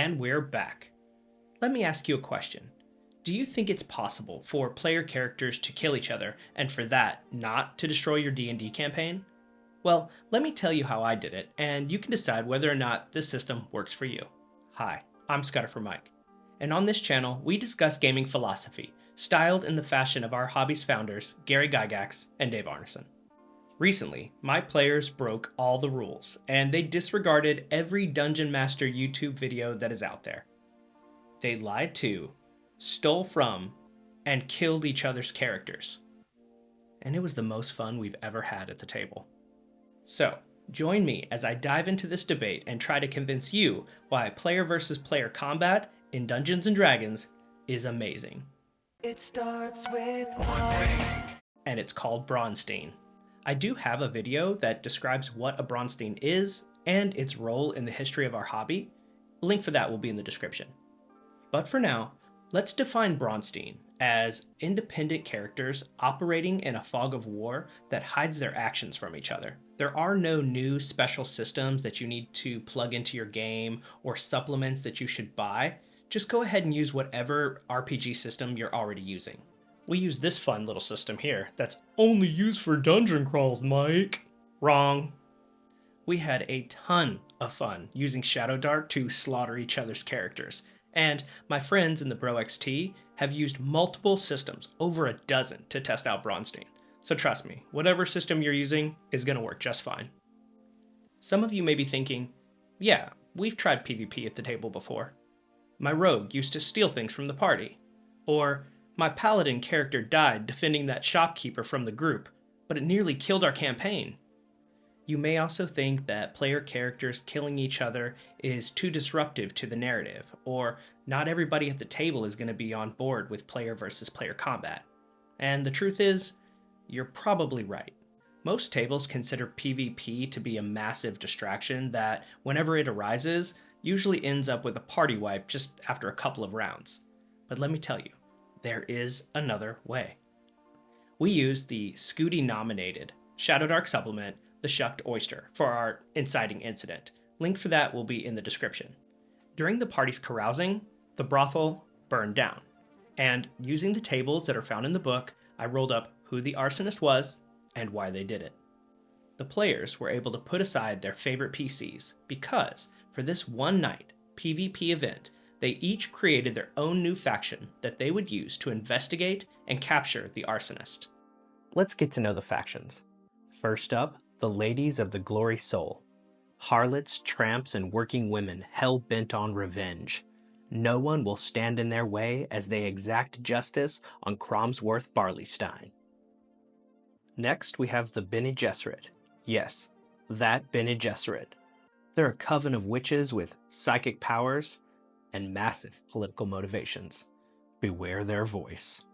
And we're back. Let me ask you a question. Do you think it's possible for player characters to kill each other and for that not to destroy your D&D campaign? Well, let me tell you how I did it, and you can decide whether or not this system works for you. Hi, I'm Scudder Mike, and on this channel we discuss gaming philosophy, styled in the fashion of our hobby's founders, Gary Gygax and Dave Arneson. Recently, my players broke all the rules, and they disregarded every Dungeon Master YouTube video that is out there. They lied to, stole from, and killed each other's characters. And it was the most fun we've ever had at the table. So, join me as I dive into this debate and try to convince you why player versus player combat in Dungeons & Dragons is amazing. It starts with one. And it's called Braunstein. I do have a video that describes what a Braunstein is and its role in the history of our hobby. A link for that will be in the description. But for now, let's define Braunstein as independent characters operating in a fog of war that hides their actions from each other. There are no new special systems that you need to plug into your game or supplements that you should buy. Just go ahead and use whatever RPG system you're already using. We use this fun little system here that's only used for dungeon crawls, Mike. Wrong. We had a ton of fun using Shadowdark to slaughter each other's characters, and my friends in the Bro XT have used multiple systems, over a dozen, to test out Braunstein. So trust me, whatever system you're using is going to work just fine. Some of you may be thinking, yeah, we've tried PvP at the table before. My rogue used to steal things from the party. Or, my paladin character died defending that shopkeeper from the group, but it nearly killed our campaign. You may also think that player characters killing each other is too disruptive to the narrative, or not everybody at the table is going to be on board with player versus player combat. And the truth is, you're probably right. Most tables consider PvP to be a massive distraction that, whenever it arises, usually ends up with a party wipe just after a couple of rounds. But let me tell you, there is another way. We used the Scooty-nominated Shadowdark supplement, the Shucked Oyster, for our inciting incident. Link for that will be in the description. During the party's carousing, the brothel burned down, and using the tables that are found in the book, I rolled up who the arsonist was and why they did it. The players were able to put aside their favorite PCs because, for this one night PvP event, they each created their own new faction that they would use to investigate and capture the arsonist. Let's get to know the factions. First up, the Ladies of the Glory Soul. Harlots, tramps, and working women hell-bent on revenge. No one will stand in their way as they exact justice on Cromsworth Barleystein. Next, we have the Bene Gesserit. Yes, that Bene Gesserit. They're a coven of witches with psychic powers and massive political motivations. Beware their voice.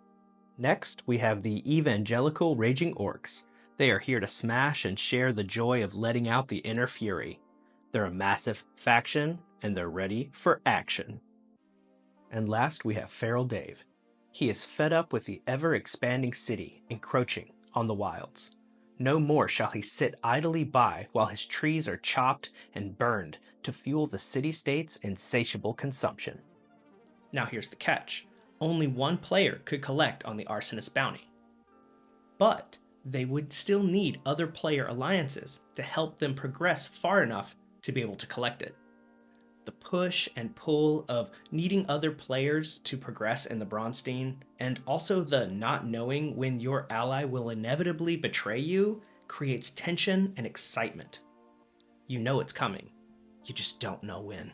Next, we have the Evangelical Raging Orcs. They are here to smash and share the joy of letting out the inner fury. They're a massive faction, and they're ready for action. And last, we have Feral Dave. He is fed up with the ever-expanding city encroaching on the wilds. No more shall he sit idly by while his trees are chopped and burned to fuel the city-state's insatiable consumption. Now here's the catch. Only one player could collect on the arsonist bounty. But they would still need other player alliances to help them progress far enough to be able to collect it. The push and pull of needing other players to progress in the Braunstein, and also the not knowing when your ally will inevitably betray you, creates tension and excitement. You know it's coming, you just don't know when.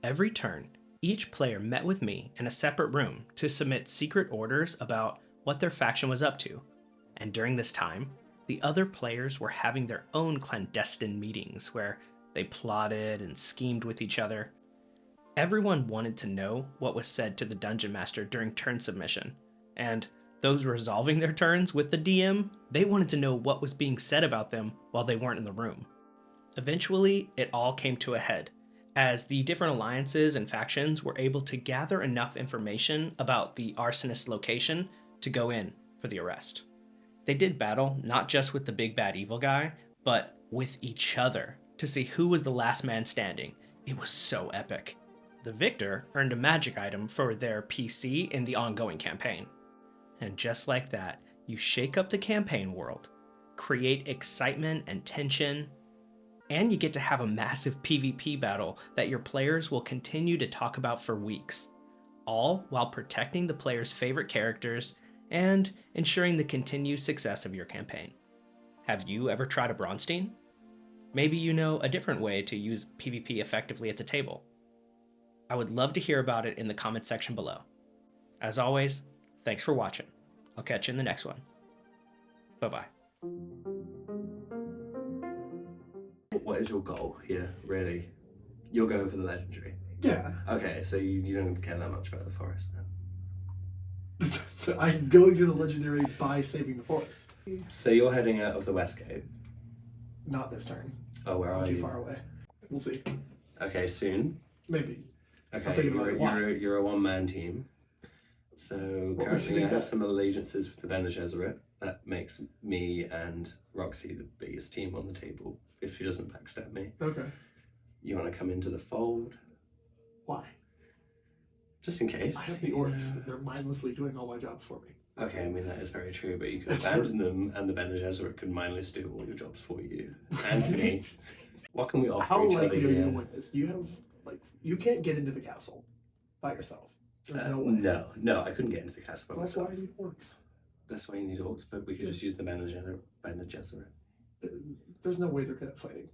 Every turn, each player met with me in a separate room to submit secret orders about what their faction was up to, and during this time, the other players were having their own clandestine meetings where they plotted and schemed with each other. Everyone wanted to know what was said to the Dungeon Master during turn submission, and those resolving their turns with the DM, they wanted to know what was being said about them while they weren't in the room. Eventually, it all came to a head, as the different alliances and factions were able to gather enough information about the arsonist's location to go in for the arrest. They did battle not just with the big bad evil guy, but with each other to see who was the last man standing. It was so epic. The victor earned a magic item for their PC in the ongoing campaign. And just like that, you shake up the campaign world, create excitement and tension, and you get to have a massive PvP battle that your players will continue to talk about for weeks, all while protecting the player's favorite characters and ensuring the continued success of your campaign. Have you ever tried a Braunstein? Maybe you know a different way to use PvP effectively at the table. I would love to hear about it in the comments section below. As always, thanks for watching. I'll catch you in the next one. Bye-bye. What is your goal here, really? You're going for the legendary. Yeah. Okay, so you don't care that much about the forest then? I'm going to the legendary by saving the forest. So you're heading out of the West Gate? Not this turn. Oh, where I'm are too you? far away. We'll see. Okay, soon? Maybe. Okay, thinking about it. Why? you're a one-man team. So What makes you currently I think have that? some allegiances with the Bene Gesserit. That makes me and Roxy the biggest team on the table, if she doesn't backstab me. Okay. You want to come into the fold? Why? Just in case. I have the orcs. They're mindlessly doing all my jobs for me. Okay, I mean that is very true, but you could abandon them and the Bene Gesserit could mindlessly do all your jobs for you. And me. What can we offer How each other likely are you to here? win this? Do you have, like, you can't get into the castle by yourself. There's no way. No, I couldn't get into the castle by That's why myself. I need orcs. That's why you need orcs, but we could just use the Bene Gesserit. There's no way they're good at fighting.